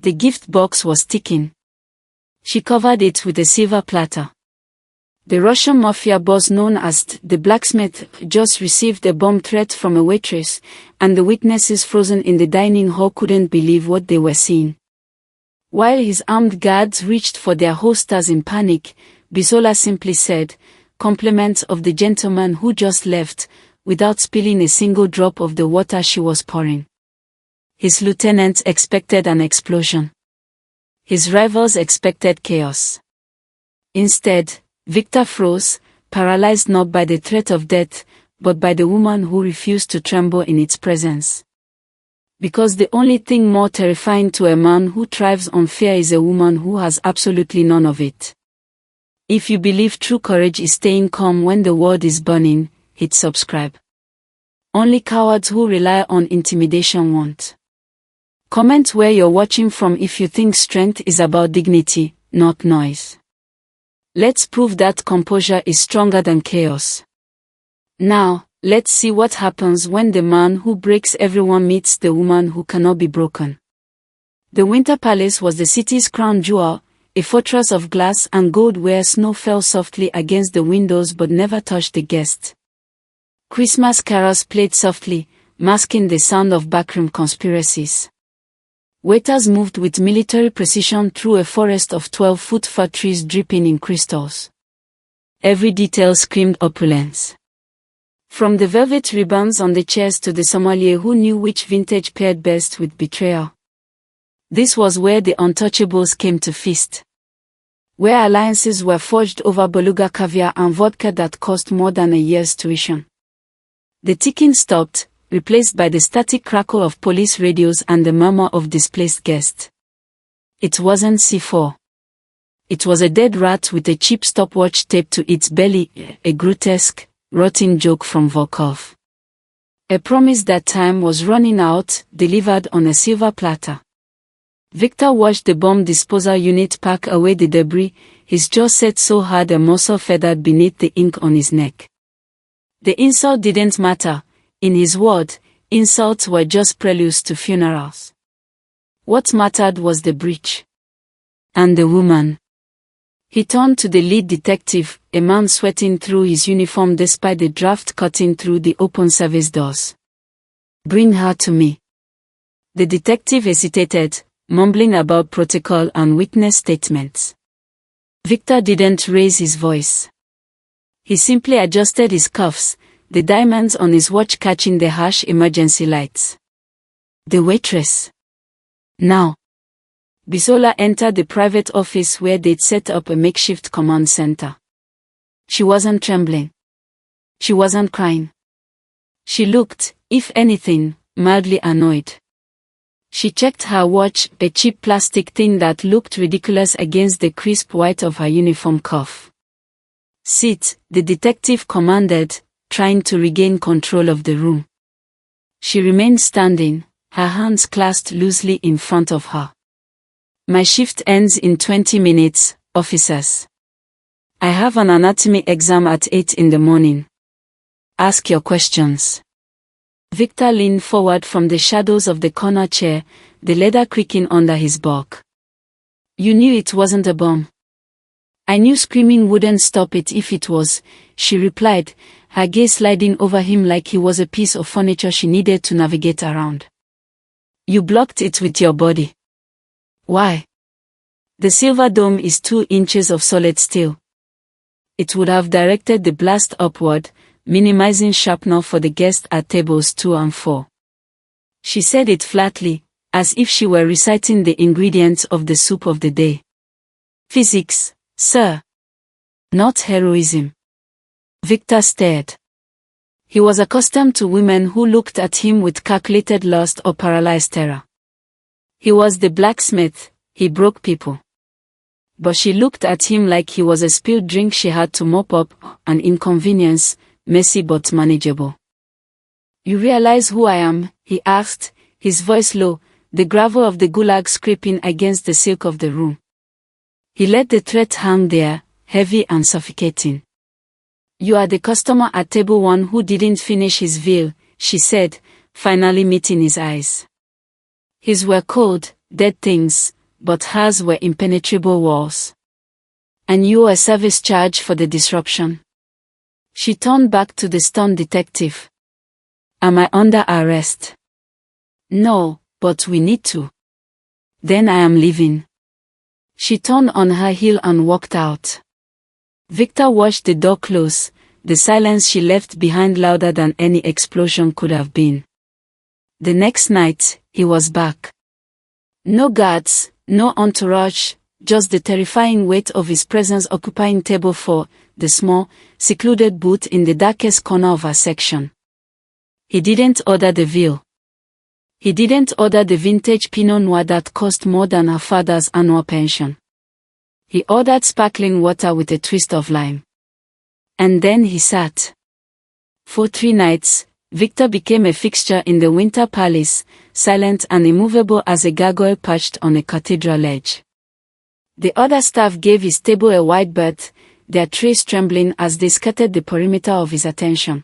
The gift box was ticking. She covered it with a silver platter. The Russian mafia boss known as the blacksmith just received a bomb threat from a waitress, and the witnesses frozen in the dining hall couldn't believe what they were seeing. While his armed guards reached for their holsters in panic, Bisola simply said, "Compliments of the gentleman who just left," without spilling a single drop of the water she was pouring. His lieutenants expected an explosion. His rivals expected chaos. Instead, Victor froze, paralyzed not by the threat of death, but by the woman who refused to tremble in its presence. Because the only thing more terrifying to a man who thrives on fear is a woman who has absolutely none of it. If you believe true courage is staying calm when the world is burning, hit subscribe. Only cowards who rely on intimidation won't. Comment where you're watching from if you think strength is about dignity, not noise. Let's prove that composure is stronger than chaos. Now, let's see what happens when the man who breaks everyone meets the woman who cannot be broken. The Winter Palace was the city's crown jewel, a fortress of glass and gold where snow fell softly against the windows but never touched the guests. Christmas carols played softly, masking the sound of backroom conspiracies. Waiters moved with military precision through a forest of 12-foot fir trees dripping in crystals. Every detail screamed opulence. From the velvet ribbons on the chairs to the sommelier who knew which vintage paired best with betrayal. This was where the untouchables came to feast. Where alliances were forged over beluga caviar and vodka that cost more than a year's tuition. The ticking stopped, replaced by the static crackle of police radios and the murmur of displaced guests. It wasn't C4. It was a dead rat with a cheap stopwatch taped to its belly, a grotesque, rotting joke from Volkov. A promise that time was running out, delivered on a silver platter. Victor watched the bomb disposal unit pack away the debris, his jaw set so hard a muscle feathered beneath the ink on his neck. The insult didn't matter. In his word, insults were just preludes to funerals. What mattered was the breach. And the woman. He turned to the lead detective, a man sweating through his uniform despite the draft cutting through the open service doors. "Bring her to me." The detective hesitated, mumbling about protocol and witness statements. Victor didn't raise his voice. He simply adjusted his cuffs, the diamonds on his watch catching the harsh emergency lights. The waitress. Now. Bisola entered the private office where they'd set up a makeshift command center. She wasn't trembling. She wasn't crying. She looked, if anything, mildly annoyed. She checked her watch, a cheap plastic thing that looked ridiculous against the crisp white of her uniform cuff. "Sit," the detective commanded, trying to regain control of the room. She remained standing, her hands clasped loosely in front of her. "My shift ends in 20 minutes, officers. I have an anatomy exam at 8 in the morning. Ask your questions." Victor leaned forward from the shadows of the corner chair, the leather creaking under his bulk. "You knew it wasn't a bomb." "I knew screaming wouldn't stop it if it was," she replied, her gaze sliding over him like he was a piece of furniture she needed to navigate around. "You blocked it with your body." "Why?" "The silver dome is 2 inches of solid steel. It would have directed the blast upward, minimizing shrapnel for the guests at tables 2 and 4. She said it flatly, as if she were reciting the ingredients of the soup of the day. "Physics, sir. Not heroism." Victor stared. He was accustomed to women who looked at him with calculated lust or paralyzed terror. He was the blacksmith, he broke people. But she looked at him like he was a spilled drink she had to mop up, an inconvenience, messy but manageable. "You realize who I am?" he asked, his voice low, the gravel of the gulag scraping against the silk of the room. He let the threat hang there, heavy and suffocating. "You are the customer at table 1 who didn't finish his veal," she said, finally meeting his eyes. His were cold, dead things, but hers were impenetrable walls. And you a service charge for the disruption? She turned back to the stunned detective. Am I under arrest? No, but we need to. Then I am leaving. She turned on her heel and walked out. Victor watched the door close, the silence she left behind louder than any explosion could have been. The next night, he was back. No guards, no entourage, just the terrifying weight of his presence occupying table 4, the small, secluded booth in the darkest corner of her section. He didn't order the veal. He didn't order the vintage Pinot Noir that cost more than her father's annual pension. He ordered sparkling water with a twist of lime. And then he sat. For 3 nights, Victor became a fixture in the Winter Palace, silent and immovable as a gargoyle perched on a cathedral ledge. The other staff gave his table a wide berth, their trays trembling as they scattered the perimeter of his attention.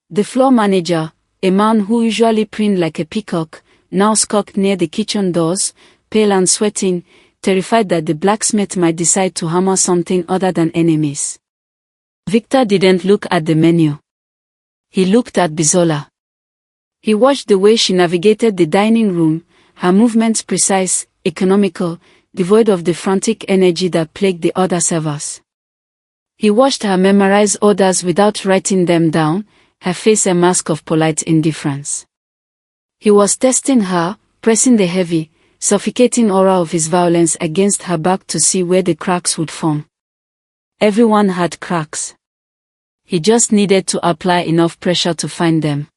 The floor manager, a man who usually preened like a peacock, now skulked near the kitchen doors, pale and sweating, terrified that the blacksmith might decide to hammer something other than enemies. Victor didn't look at the menu. He looked at Bisola. He watched the way she navigated the dining room, her movements precise, economical, devoid of the frantic energy that plagued the other servers. He watched her memorize orders without writing them down, her face a mask of polite indifference. He was testing her, pressing the heavy, suffocating aura of his violence against her back to see where the cracks would form. Everyone had cracks. He just needed to apply enough pressure to find them.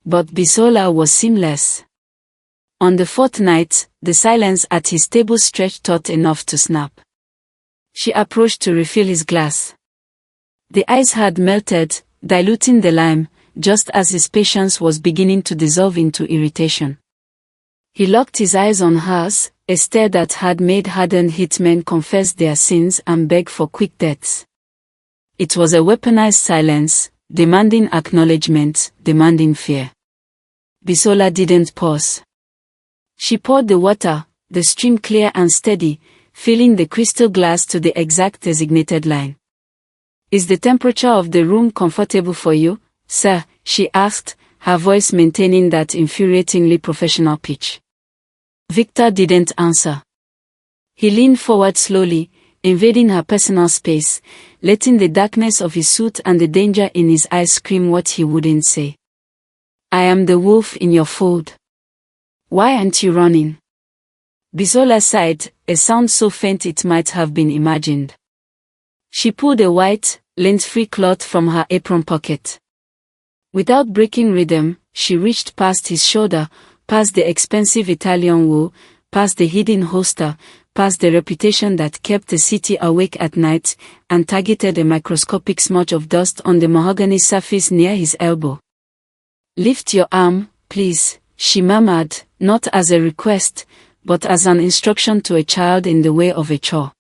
But Bisola was seamless. On the 4th night, the silence at his table stretched taut enough to snap. She approached to refill his glass. The ice had melted, diluting the lime, just as his patience was beginning to dissolve into irritation. He locked his eyes on hers, a stare that had made hardened hitmen confess their sins and beg for quick deaths. It was a weaponized silence, demanding acknowledgement, demanding fear. Bisola didn't pause. She poured the water, the stream clear and steady, filling the crystal glass to the exact designated line. Is the temperature of the room comfortable for you, sir? She asked, her voice maintaining that infuriatingly professional pitch. Victor didn't answer. He leaned forward slowly, invading her personal space, letting the darkness of his suit and the danger in his eyes scream what he wouldn't say. I am the wolf in your fold. Why aren't you running? Bisola sighed, a sound so faint it might have been imagined. She pulled a white, lint-free cloth from her apron pocket. Without breaking rhythm, she reached past his shoulder, past the expensive Italian wool, past the hidden holster, past the reputation that kept the city awake at night, and targeted a microscopic smudge of dust on the mahogany surface near his elbow. Lift your arm, please, she murmured, not as a request, but as an instruction to a child in the way of a chore.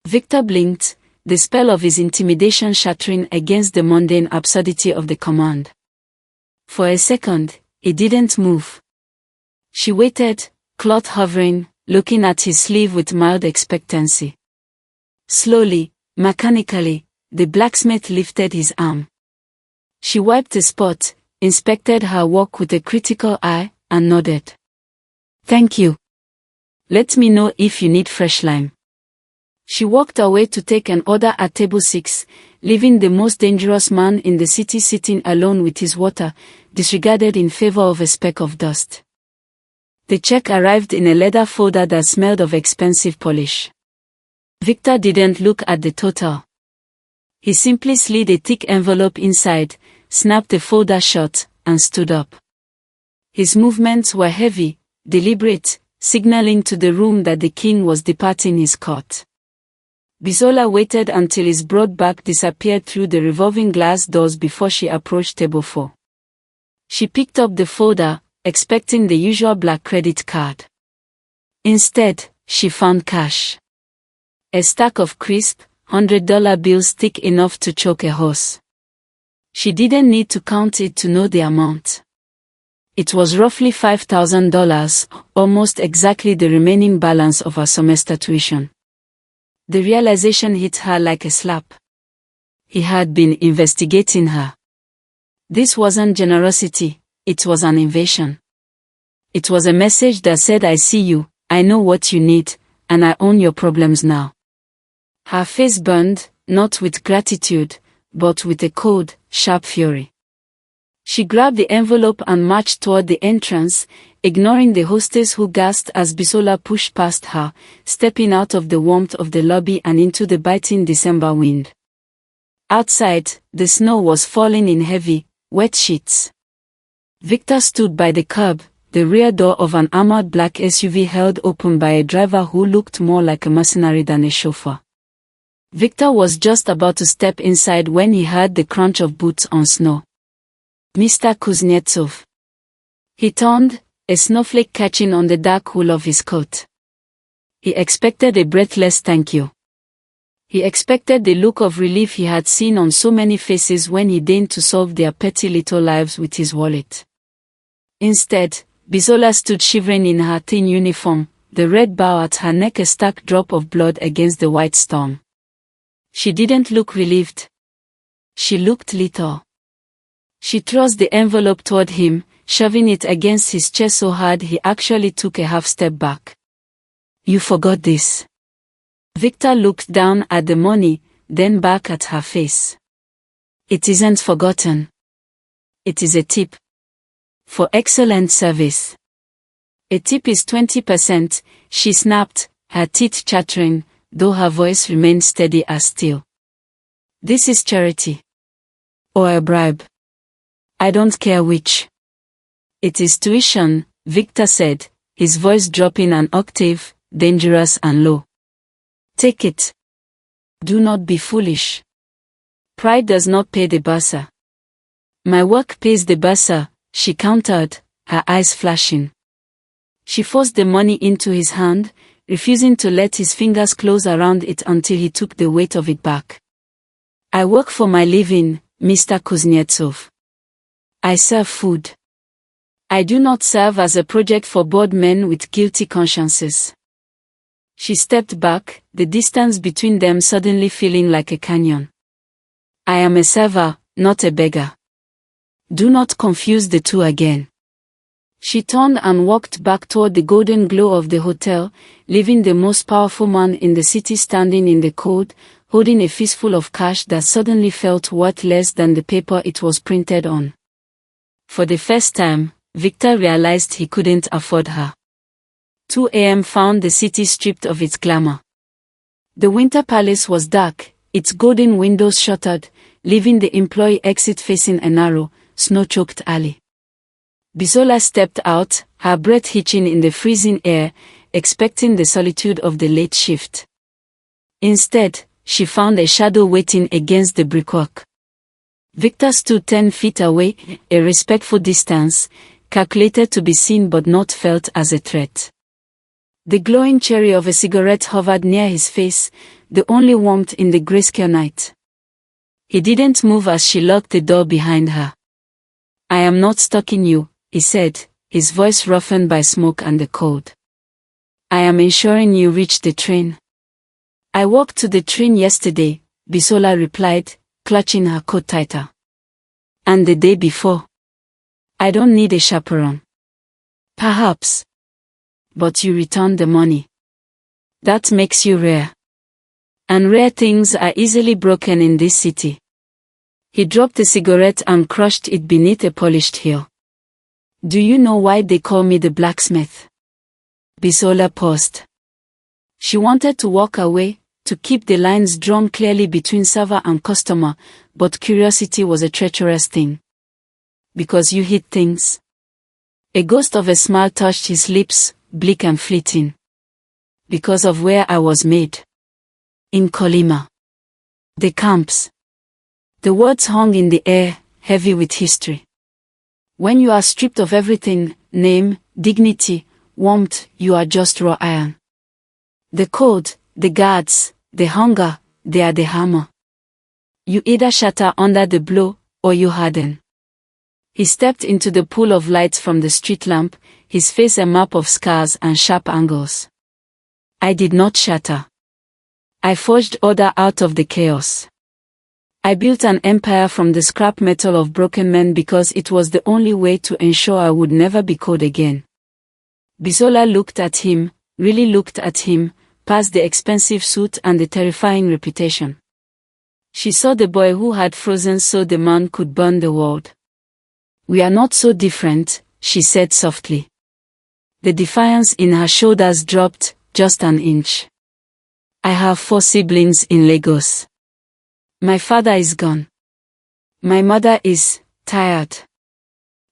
Victor blinked, the spell of his intimidation shattering against the mundane absurdity of the command. For a second, he didn't move. She waited, cloth hovering, looking at his sleeve with mild expectancy. Slowly, mechanically, the blacksmith lifted his arm. She wiped the spot, inspected her work with a critical eye, and nodded. Thank you. Let me know if you need fresh lime. She walked away to take an order at table 6, leaving the most dangerous man in the city sitting alone with his water, disregarded in favor of a speck of dust. The check arrived in a leather folder that smelled of expensive polish. Victor didn't look at the total. He simply slid a thick envelope inside, snapped the folder shut, and stood up. His movements were heavy, deliberate, signaling to the room that the king was departing his court. Bisola waited until his broad back disappeared through the revolving glass doors before she approached table 4. She picked up the folder, expecting the usual black credit card. Instead, she found cash. A stack of crisp, $100 bills thick enough to choke a horse. She didn't need to count it to know the amount. It was roughly $5,000, almost exactly the remaining balance of her semester tuition. The realization hit her like a slap. He had been investigating her. This wasn't generosity, it was an invasion. It was a message that said, I see you, I know what you need, and I own your problems now. Her face burned, not with gratitude, but with a cold, sharp fury. She grabbed the envelope and marched toward the entrance, ignoring the hostess who gasped as Bisola pushed past her, stepping out of the warmth of the lobby and into the biting December wind. Outside, the snow was falling in heavy, wet sheets. Victor stood by the curb, the rear door of an armored black SUV held open by a driver who looked more like a mercenary than a chauffeur. Victor was just about to step inside when he heard the crunch of boots on snow. Mr. Kuznetsov. He turned, a snowflake catching on the dark wool of his coat. He expected a breathless thank you. He expected the look of relief he had seen on so many faces when he deigned to solve their petty little lives with his wallet. Instead, Bisola stood shivering in her thin uniform, the red bow at her neck a stark drop of blood against the white storm. She didn't look relieved. She looked lethal. She thrust the envelope toward him, shoving it against his chest so hard he actually took a half step back. You forgot this. Victor looked down at the money, then back at her face. It isn't forgotten. It is a tip. For excellent service. A tip is 20%, she snapped, her teeth chattering, though her voice remained steady as steel. This is charity. Or a bribe. I don't care which. It is tuition, Victor said, his voice dropping an octave, dangerous and low. Take it. Do not be foolish. Pride does not pay the bursar. My work pays the bursar, she countered, her eyes flashing. She forced the money into his hand, refusing to let his fingers close around it until he took the weight of it back. I work for my living, Mr. Kuznetsov. I serve food. I do not serve as a project for bored men with guilty consciences. She stepped back, the distance between them suddenly feeling like a canyon. I am a server, not a beggar. Do not confuse the two again. She turned and walked back toward the golden glow of the hotel, leaving the most powerful man in the city standing in the cold, holding a fistful of cash that suddenly felt worth less than the paper it was printed on. For the first time, Victor realized he couldn't afford her. 2 a.m. found the city stripped of its glamour. The Winter Palace was dark, its golden windows shuttered, leaving the employee exit facing a narrow, snow-choked alley. Bisola stepped out, her breath hitching in the freezing air, expecting the solitude of the late shift. Instead, she found a shadow waiting against the brickwork. Victor stood 10 feet away, a respectful distance, calculated to be seen but not felt as a threat. The glowing cherry of a cigarette hovered near his face, the only warmth in the grayscale night. He didn't move as she locked the door behind her. I am not stalking you, he said, his voice roughened by smoke and the cold. I am ensuring you reach the train. I walked to the train yesterday, Bisola replied, clutching her coat tighter. And the day before. I don't need a chaperone. Perhaps. But you returned the money. That makes you rare. And rare things are easily broken in this city. He dropped a cigarette and crushed it beneath a polished heel. Do you know why they call me the blacksmith? Bisola paused. She wanted to walk away, to keep the lines drawn clearly between server and customer, but curiosity was a treacherous thing. Because you hid things. A ghost of a smile touched his lips, bleak and fleeting. Because of where I was made. In Kolyma. The camps. The words hung in the air, heavy with history. When you are stripped of everything, name, dignity, warmth, you are just raw iron. The cold, the guards, the hunger, they are the hammer. You either shatter under the blow, or you harden. He stepped into the pool of light from the street lamp, his face a map of scars and sharp angles. I did not shatter. I forged order out of the chaos. I built an empire from the scrap metal of broken men because it was the only way to ensure I would never be cold again. Bisola looked at him, really looked at him, past the expensive suit and the terrifying reputation. She saw the boy who had frozen so the man could burn the world. We are not so different, she said softly. The defiance in her shoulders dropped, just an inch. I have 4 siblings in Lagos. My father is gone. My mother is tired.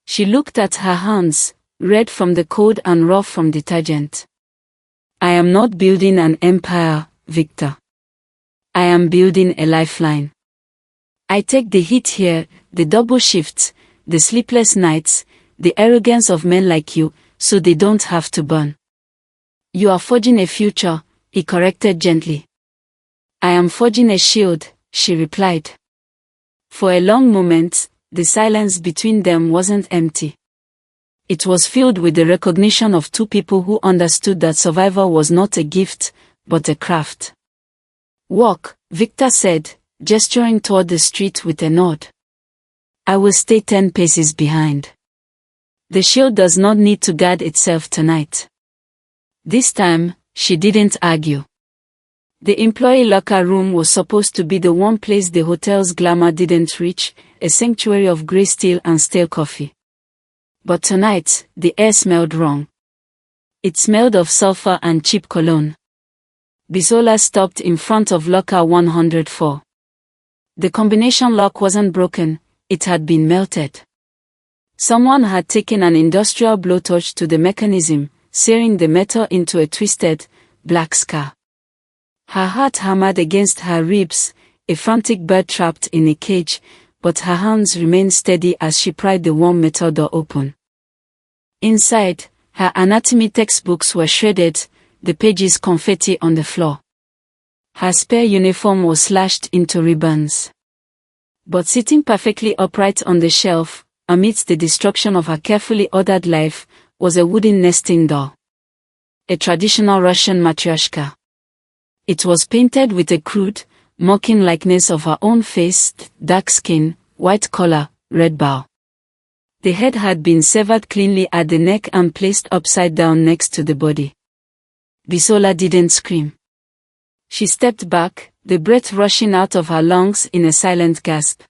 She looked at her hands, red from the cold and rough from detergent. I am not building an empire, Victor. I am building a lifeline. I take the heat here, the double shifts, the sleepless nights, the arrogance of men like you, so they don't have to burn. You are forging a future, he corrected gently. I am forging a shield, she replied. For a long moment, the silence between them wasn't empty. It was filled with the recognition of 2 people who understood that survival was not a gift, but a craft. Walk, Victor said, gesturing toward the street with a nod. I will stay 10 paces behind. The shield does not need to guard itself tonight. This time, she didn't argue. The employee locker room was supposed to be the one place the hotel's glamour didn't reach, a sanctuary of grey steel and stale coffee. But tonight, the air smelled wrong. It smelled of sulfur and cheap cologne. Bisola stopped in front of locker 104. The combination lock wasn't broken, it had been melted. Someone had taken an industrial blowtorch to the mechanism, searing the metal into a twisted, black scar. Her heart hammered against her ribs, a frantic bird trapped in a cage, but her hands remained steady as she pried the warm metal door open. Inside, her anatomy textbooks were shredded, the pages confetti on the floor. Her spare uniform was slashed into ribbons. But sitting perfectly upright on the shelf, amidst the destruction of her carefully ordered life, was a wooden nesting doll. A traditional Russian matryoshka. It was painted with a crude, mocking likeness of her own face, dark skin, white collar, red bow. The head had been severed cleanly at the neck and placed upside down next to the body. Bisola didn't scream. She stepped back, the breath rushing out of her lungs in a silent gasp.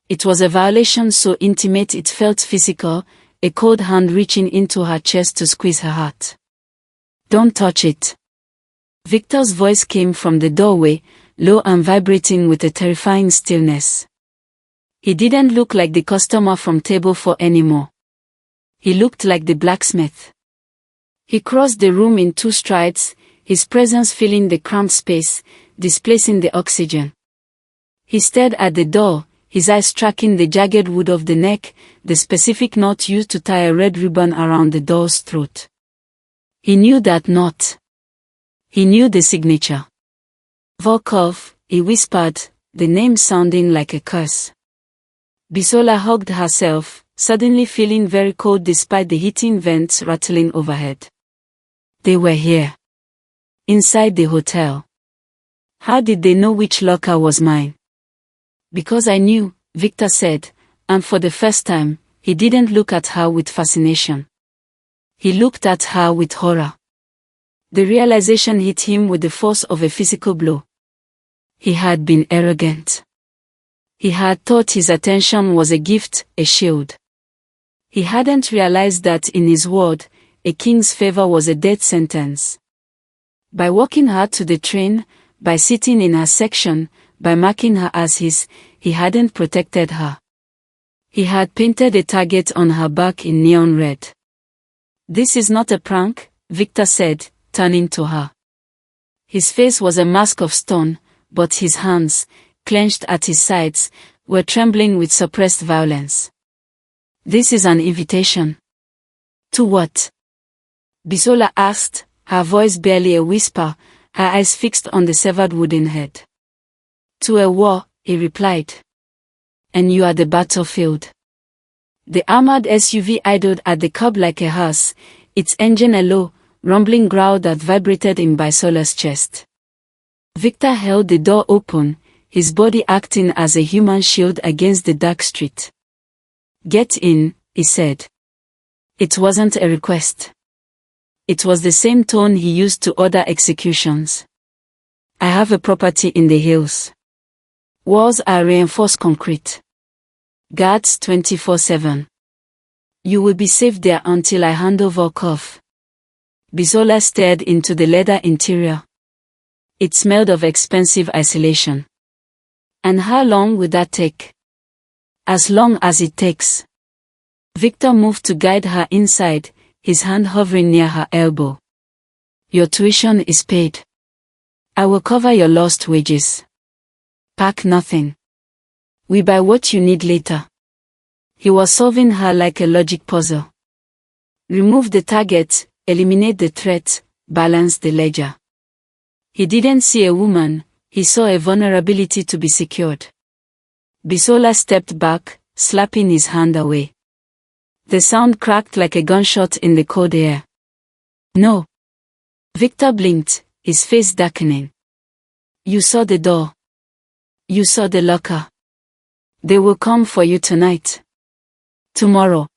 It was a violation so intimate it felt physical, a cold hand reaching into her chest to squeeze her heart. Don't touch it. Victor's voice came from the doorway, low and vibrating with a terrifying stillness. He didn't look like the customer from table 4 anymore. He looked like the blacksmith. He crossed the room in 2 strides, his presence filling the cramped space, displacing the oxygen. He stared at the door, his eyes tracking the jagged wood of the neck, the specific knot used to tie a red ribbon around the doll's throat. He knew that knot. He knew the signature. Volkov, he whispered, the name sounding like a curse. Bisola hugged herself, suddenly feeling very cold despite the heating vents rattling overhead. They were here. Inside the hotel. How did they know which locker was mine? Because I knew, Victor said, and for the first time, he didn't look at her with fascination. He looked at her with horror. The realization hit him with the force of a physical blow. He had been arrogant. He had thought his attention was a gift, a shield. He hadn't realized that in his world, a king's favor was a death sentence. By walking her to the train, by sitting in her section, by marking her as his, he hadn't protected her. He had painted a target on her back in neon red. This is not a prank, Victor said, turning to her. His face was a mask of stone, but his hands, clenched at his sides, were trembling with suppressed violence. This is an invitation. To what? Bisola asked, her voice barely a whisper, her eyes fixed on the severed wooden head. To a war, he replied. And you are the battlefield. The armored SUV idled at the curb like a hearse, its engine a low, rumbling growl that vibrated in Bisola's chest. Victor held the door open, his body acting as a human shield against the dark street. "Get in," he said. It wasn't a request. It was the same tone he used to order executions. "I have a property in the hills. Walls are reinforced concrete. Guards 24/7. You will be safe there until I hand over Cuff." Bisola stared into the leather interior. It smelled of expensive isolation. "And how long will that take?" "As long as it takes." Victor moved to guide her inside, his hand hovering near her elbow. "Your tuition is paid. I will cover your lost wages. Pack nothing. We buy what you need later." He was solving her like a logic puzzle. Remove the target, eliminate the threat, balance the ledger. He didn't see a woman, he saw a vulnerability to be secured. Bisola stepped back, slapping his hand away. The sound cracked like a gunshot in the cold air. "No." Victor blinked, his face darkening. "You saw the door. You saw the locker. They will come for you tonight. Tomorrow.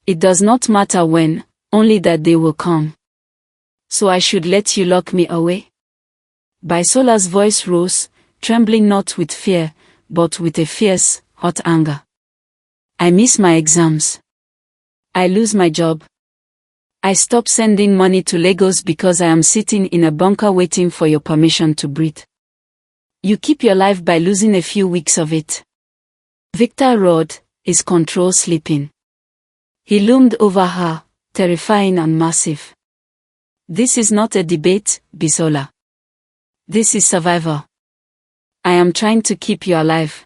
It does not matter when, only that they will come. So I should let you lock me away?" Bisola's voice rose, trembling not with fear, but with a fierce, hot anger. "I miss my exams. I lose my job. I stop sending money to Lagos because I am sitting in a bunker waiting for your permission to breathe. You keep your life by losing a few weeks of it." Victor roared, his control slipping. He loomed over her, terrifying and massive. "This is not a debate, Bisola. This is survival. I am trying to keep you alive.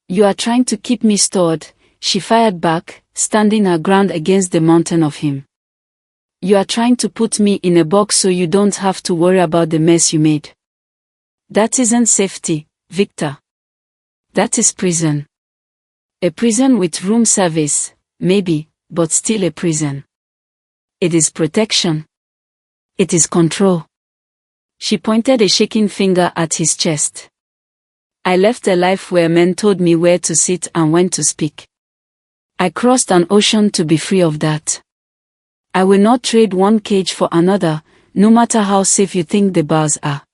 You are trying to keep me stored," she fired back, standing her ground against the mountain of him. "You are trying to put me in a box so you don't have to worry about the mess you made. That isn't safety, Victor. That is prison. A prison with room service, maybe, but still a prison. It is protection. It is control." She pointed a shaking finger at his chest. "I left a life where men told me where to sit and when to speak. I crossed an ocean to be free of that. I will not trade one cage for another, no matter how safe you think the bars are.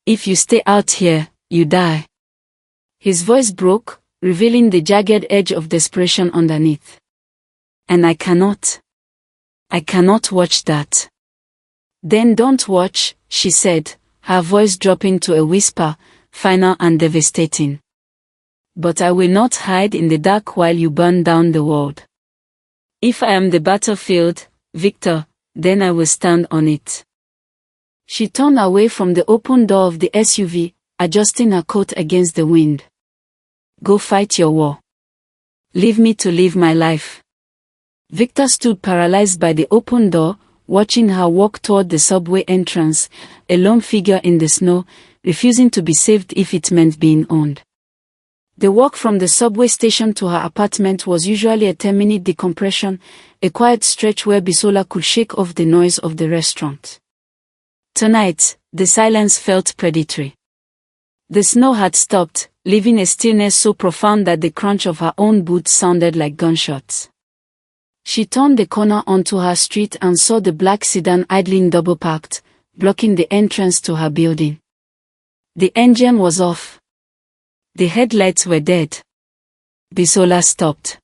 If you stay out here, you die." His voice broke, revealing the jagged edge of desperation underneath. "And I cannot watch that." "Then don't watch," she said, her voice dropping to a whisper, final and devastating. "But I will not hide in the dark while you burn down the world. If I am the battlefield, Victor, then I will stand on it." She turned away from the open door of the SUV, adjusting her coat against the wind. "Go fight your war. Leave me to live my life." Victor stood paralyzed by the open door, watching her walk toward the subway entrance, a lone figure in the snow, refusing to be saved if it meant being owned. The walk from the subway station to her apartment was usually a 10-minute decompression, a quiet stretch where Bisola could shake off the noise of the restaurant. Tonight, the silence felt predatory. The snow had stopped, leaving a stillness so profound that the crunch of her own boots sounded like gunshots. She turned the corner onto her street and saw the black sedan idling double-parked, blocking the entrance to her building. The engine was off. The headlights were dead. Bisola stopped.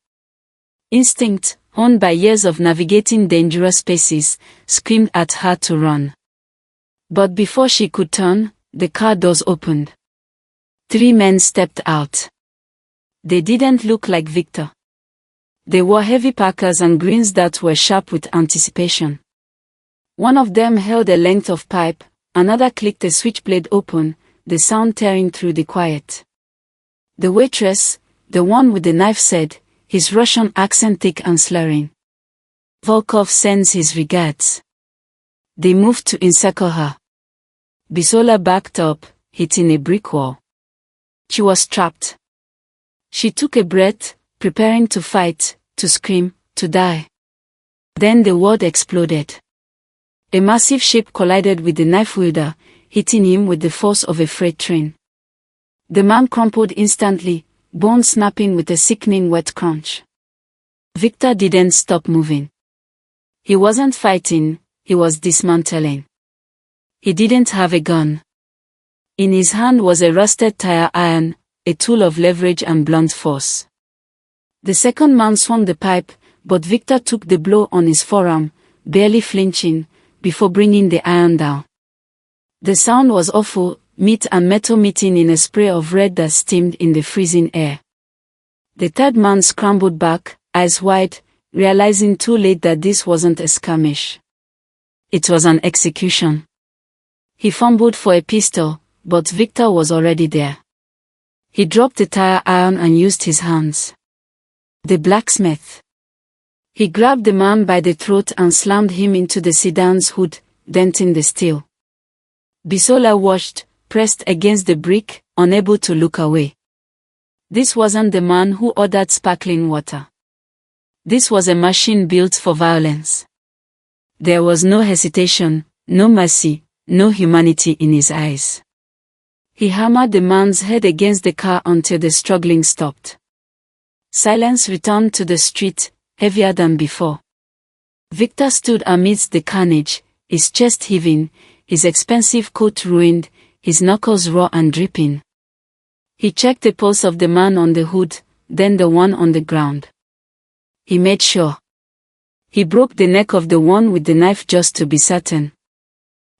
Instinct, honed by years of navigating dangerous spaces, screamed at her to run. But before she could turn, the car doors opened. 3 men stepped out. They didn't look like Victor. They wore heavy parkas and grins that were sharp with anticipation. One of them held a length of pipe, another clicked a switchblade open, the sound tearing through the quiet. The waitress, the one with the knife, said, his Russian accent thick and slurring, "Volkov sends his regards." They moved to encircle her. Bisola backed up, hitting a brick wall. She was trapped. She took a breath, preparing to fight, to scream, to die. Then the world exploded. A massive ship collided with the knife wielder, hitting him with the force of a freight train. The man crumpled instantly, bones snapping with a sickening wet crunch. Victor didn't stop moving. He wasn't fighting, he was dismantling. He didn't have a gun. In his hand was a rusted tire iron, a tool of leverage and blunt force. The second man swung the pipe, but Victor took the blow on his forearm, barely flinching, before bringing the iron down. The sound was awful, meat and metal meeting in a spray of red that steamed in the freezing air. The third man scrambled back, eyes wide, realizing too late that this wasn't a skirmish. It was an execution. He fumbled for a pistol, but Victor was already there. He dropped the tire iron and used his hands. The blacksmith. He grabbed the man by the throat and slammed him into the sedan's hood, denting the steel. Bisola watched, pressed against the brick, unable to look away. This wasn't the man who ordered sparkling water. This was a machine built for violence. There was no hesitation, no mercy, no humanity in his eyes. He hammered the man's head against the car until the struggling stopped. Silence returned to the street, heavier than before. Victor stood amidst the carnage, his chest heaving, his expensive coat ruined, his knuckles raw and dripping. He checked the pulse of the man on the hood, then the one on the ground. He made sure. He broke the neck of the one with the knife just to be certain.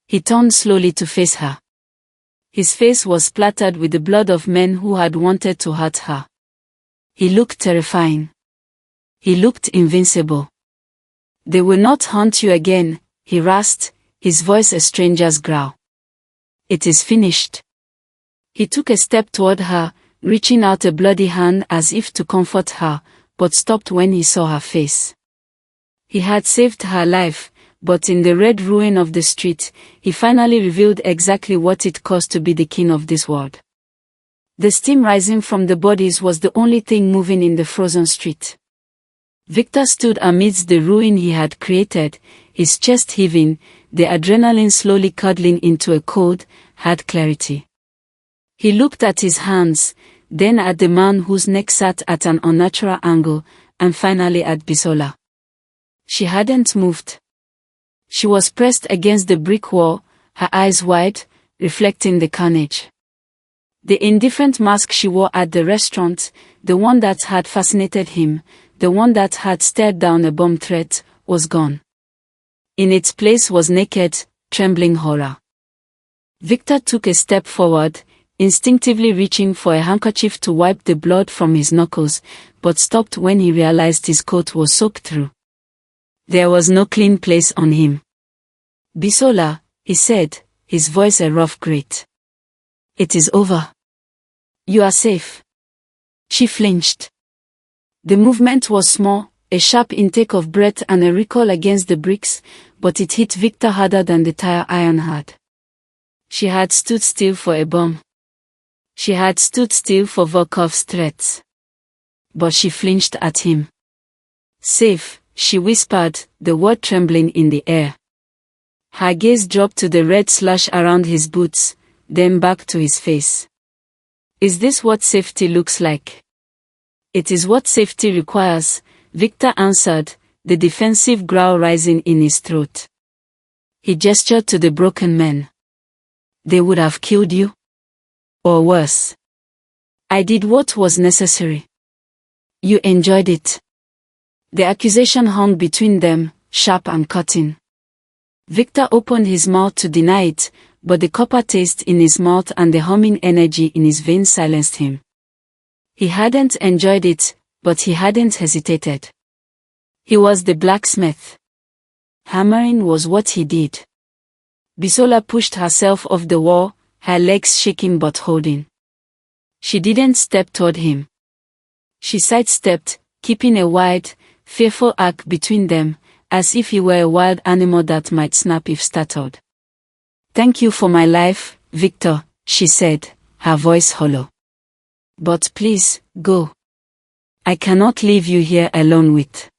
He turned slowly to face her. His face was splattered with the blood of men who had wanted to hurt her. He looked terrifying. He looked invincible. "They will not haunt you again," he rasped, his voice a stranger's growl. "It is finished." He took a step toward her, reaching out a bloody hand as if to comfort her, but stopped when he saw her face. He had saved her life, but in the red ruin of the street, he finally revealed exactly what it cost to be the king of this world. The steam rising from the bodies was the only thing moving in the frozen street. Victor stood amidst the ruin he had created, his chest heaving, the adrenaline slowly curdling into a cold, hard clarity. He looked at his hands, then at the man whose neck sat at an unnatural angle, and finally at Bisola. She hadn't moved. She was pressed against the brick wall, her eyes wide, reflecting the carnage. The indifferent mask she wore at the restaurant, the one that had fascinated him, the one that had stared down a bomb threat, was gone. In its place was naked, trembling horror. Victor took a step forward, instinctively reaching for a handkerchief to wipe the blood from his knuckles, but stopped when he realized his coat was soaked through. There was no clean place on him. "Bisola," he said, his voice a rough grate. "It is over. You are safe." She flinched. The movement was small, a sharp intake of breath and a recoil against the bricks, but it hit Victor harder than the tire iron had. She had stood still for a bomb. She had stood still for Volkov's threats. But she flinched at him. "Safe," she whispered, the word trembling in the air. Her gaze dropped to the red slush around his boots, then back to his face. "Is this what safety looks like?" "It is what safety requires," Victor answered, the defensive growl rising in his throat. He gestured to the broken men. "They would have killed you? Or worse. I did what was necessary. You enjoyed it." The accusation hung between them, sharp and cutting. Victor opened his mouth to deny it, but the copper taste in his mouth and the humming energy in his veins silenced him. He hadn't enjoyed it, but he hadn't hesitated. He was the blacksmith. Hammering was what he did. Bisola pushed herself off the wall, her legs shaking but holding. She didn't step toward him. She sidestepped, keeping a wide, fearful arc between them, as if he were a wild animal that might snap if startled. "Thank you for my life, Victor," she said, her voice hollow. "But please, go. I cannot leave you here alone with.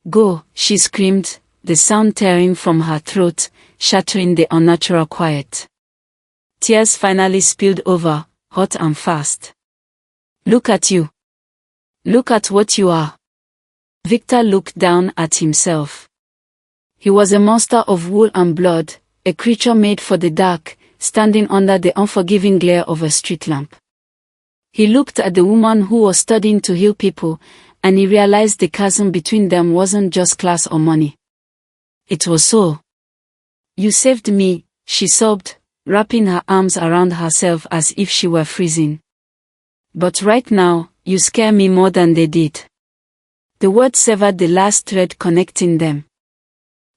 Go, she screamed, the sound tearing from her throat, shattering the unnatural quiet. Tears finally spilled over, hot and fast. Look at you. Look at what you are. Victor looked down at himself. He was a monster of wool and blood, a creature made for the dark, standing under the unforgiving glare of a street lamp. He looked at the woman who was studying to heal people, and he realized the chasm between them wasn't just class or money. It was soul. You saved me, she sobbed, wrapping her arms around herself as if she were freezing. But right now, you scare me more than they did. The word severed the last thread connecting them.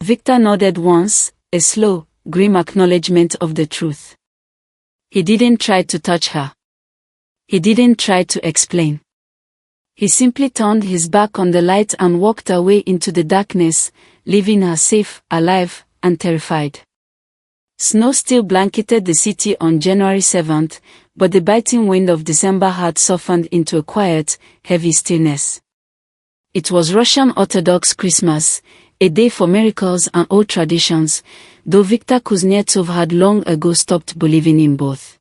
Victor nodded once, a slow, grim acknowledgement of the truth. He didn't try to touch her. He didn't try to explain. He simply turned his back on the light and walked away into the darkness, leaving her safe, alive, and terrified. Snow still blanketed the city on January 7th, but the biting wind of December had softened into a quiet, heavy stillness. It was Russian Orthodox Christmas, a day for miracles and old traditions, though Viktor Kuznetsov had long ago stopped believing in both.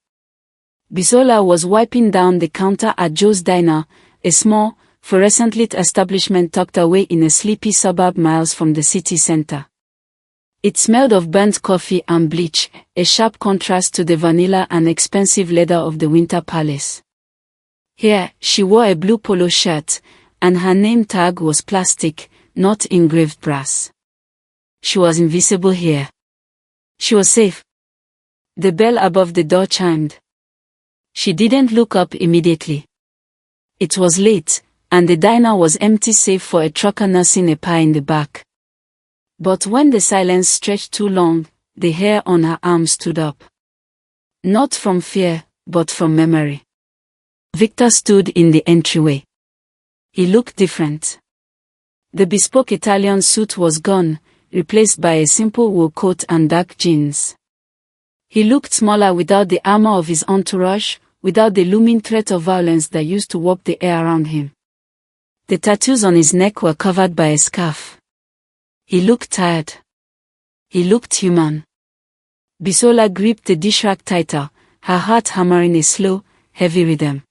Bisola was wiping down the counter at Joe's Diner, a small, fluorescent-lit establishment tucked away in a sleepy suburb miles from the city center. It smelled of burnt coffee and bleach, a sharp contrast to the vanilla and expensive leather of the Winter Palace. Here, she wore a blue polo shirt, and her name tag was plastic, not engraved brass. She was invisible here. She was safe. The bell above the door chimed. She didn't look up immediately. It was late, and the diner was empty save for a trucker nursing a pie in the back. But when the silence stretched too long, the hair on her arm stood up. Not from fear, but from memory. Victor stood in the entryway. He looked different. The bespoke Italian suit was gone, replaced by a simple wool coat and dark jeans. He looked smaller without the armor of his entourage, without the looming threat of violence that used to warp the air around him. The tattoos on his neck were covered by a scarf. He looked tired. He looked human. Bisola gripped the dish rack tighter, her heart hammering a slow, heavy rhythm.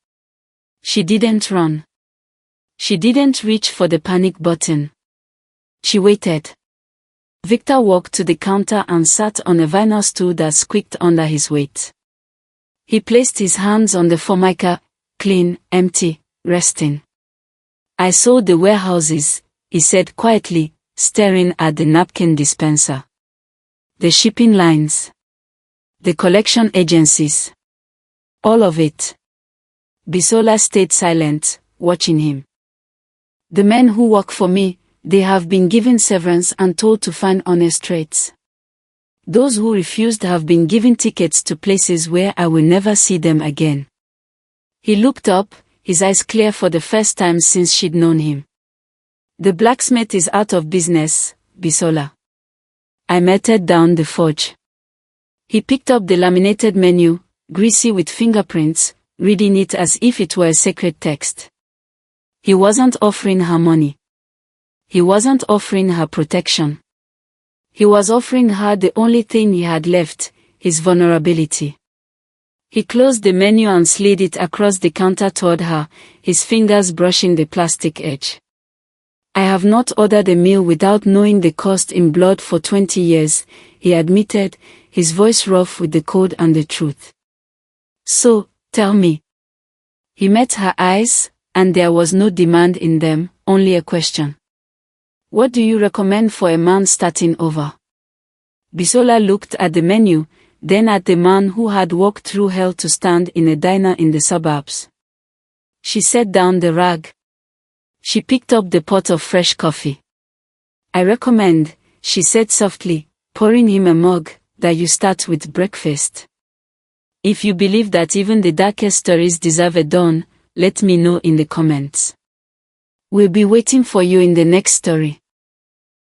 She didn't run. She didn't reach for the panic button. She waited. Victor walked to the counter and sat on a vinyl stool that squeaked under his weight. He placed his hands on the formica, clean, empty, resting. I sold the warehouses, he said quietly, staring at the napkin dispenser. The shipping lines. The collection agencies. All of it. Bisola stayed silent, watching him. The men who work for me, they have been given severance and told to find honest trades. Those who refused have been given tickets to places where I will never see them again. He looked up, his eyes clear for the first time since she'd known him. The blacksmith is out of business, Bisola. I melted down the forge. He picked up the laminated menu, greasy with fingerprints, reading it as if it were a sacred text. He wasn't offering her money. He wasn't offering her protection. He was offering her the only thing he had left, his vulnerability. He closed the menu and slid it across the counter toward her, his fingers brushing the plastic edge. I have not ordered a meal without knowing the cost in blood for 20 years, he admitted, his voice rough with the cold and the truth. So, tell me. He met her eyes, and there was no demand in them, only a question. What do you recommend for a man starting over? Bisola looked at the menu, then at the man who had walked through hell to stand in a diner in the suburbs. She set down the rag. She picked up the pot of fresh coffee. I recommend, she said softly, pouring him a mug, that you start with breakfast. If you believe that even the darkest stories deserve a dawn, let me know in the comments. We'll be waiting for you in the next story.